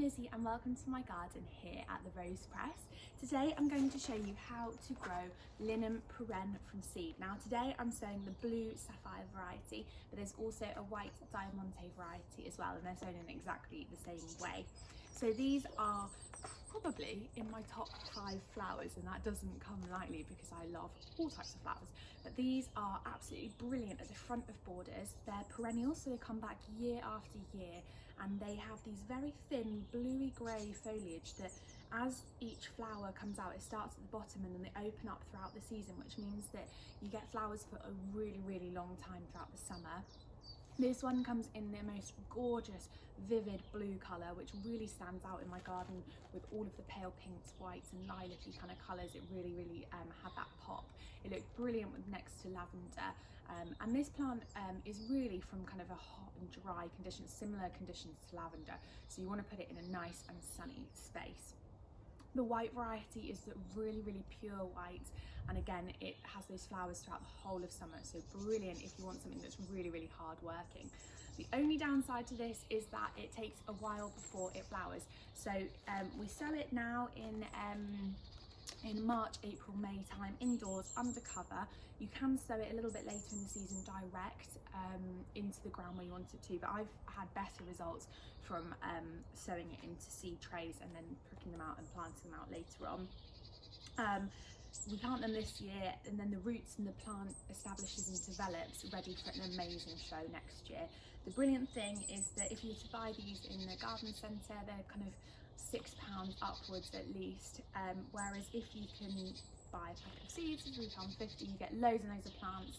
Lizzie and welcome to my garden here at the Rose Press. Today I'm going to show you how to grow Linum Perenne from seed. Now today I'm sowing the blue sapphire variety, but there's also a white diamante variety as well, and they're sown in exactly the same way. So these are probably in my top 5 flowers, and that doesn't come lightly because I love all types of flowers, but these are absolutely brilliant at the front of borders. They're perennials, so they come back year after year, and they have these very thin bluey grey foliage that as each flower comes out, it starts at the bottom and then they open up throughout the season, which means that you get flowers for a really long time throughout the summer. This one comes in the most gorgeous, vivid blue colour, which really stands out in my garden with all of the pale pinks, whites and lilac-y kind of colours. It really had that pop. It looked brilliant with next to lavender. And this plant is really from kind of a hot and dry condition, similar conditions to lavender. So you want to put it in a nice and sunny space. The white variety is the really pure white, and again it has those flowers throughout the whole of summer, so brilliant if you want something that's really hard working. The only downside to this is that it takes a while before it flowers. So we sow it now in March, April, May time, indoors, under cover. You can sow it a little bit later in the season direct into the ground where you want it to, but I've had better results from sowing it into seed trays and then pricking them out and planting them out later on. We plant them this year, and then the roots and the plant establishes and develops ready for an amazing show next year. The brilliant thing is that if you were to buy these in the garden centre, they're kind of £6 upwards at least, whereas if you can buy a packet of seeds for £3.50, you get loads and loads of plants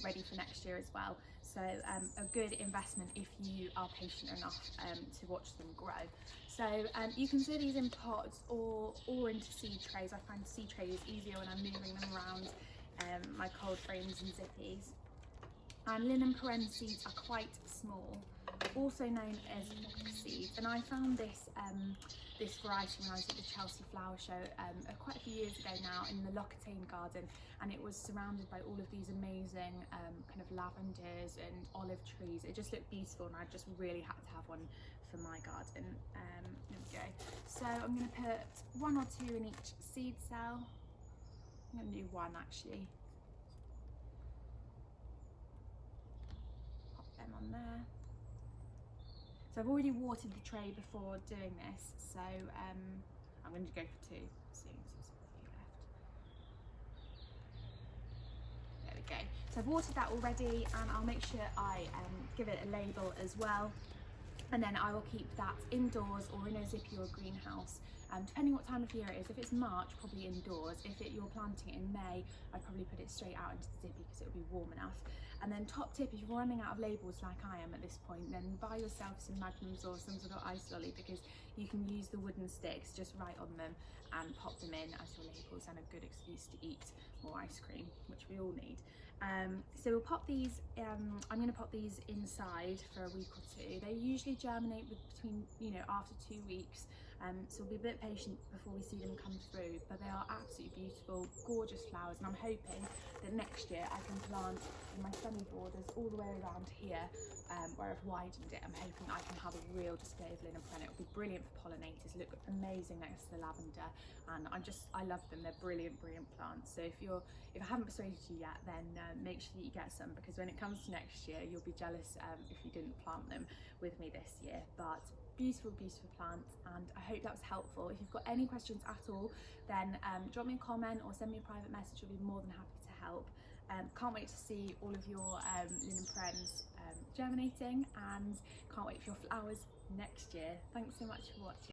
ready for next year as well. So a good investment if you are patient enough to watch them grow. So you can sow these in pots or into seed trays. I find seed trays easier when I'm moving them around my cold frames and zippies. And Linum Perenne seeds are quite small, also known as fox seeds, and I found this this variety when I was at the Chelsea Flower Show quite a few years ago now in the Locketane garden, and it was surrounded by all of these amazing kind of lavenders and olive trees. It just looked beautiful, and I just really had to have one for my garden. There we go. So I'm going to put 1 or 2 in each seed cell. I'm going to do 1 actually. Them on there. So I've already watered the tray before doing this, so I'm going to go for 2, seeing as there's a few left. There we go. So I've watered that already, and I'll make sure I give it a label as well, and then I will keep that indoors or in a zippy or greenhouse, depending what time of year it is. If it's March, probably indoors. If you're planting it in May, I'd probably put it straight out into the zippy because it'll be warm enough. And then top tip, if you're running out of labels like I am at this point, then buy yourself some magnums or some sort of ice lolly, because you can use the wooden sticks, just write on them and pop them in as your labels, and a good excuse to eat more ice cream, which we all need. So we'll pop these, I'm going to pop these inside for a week or 2. They usually germinate between, after 2 weeks, so we'll be a bit patient before we see them come through, but they are absolutely beautiful, gorgeous flowers, and I'm hoping that next year I can plant in my sunny borders all the way around here, where I've widened it. I'm hoping I can have a real display of Linum Perenne. It will be brilliant for pollinators, look amazing next to the lavender, and I love them. They're brilliant plants. So if I haven't persuaded you yet, then make sure that you get some, because when it comes to next year, you'll be jealous if you didn't plant them with me this year. But beautiful plants, and I hope that was helpful. If you've got any questions at all, then drop me a comment or send me a private message. I'll be more than happy to help. Can't wait to see all of your Linum Perennes germinating, and can't wait for your flowers next year. Thanks so much for watching.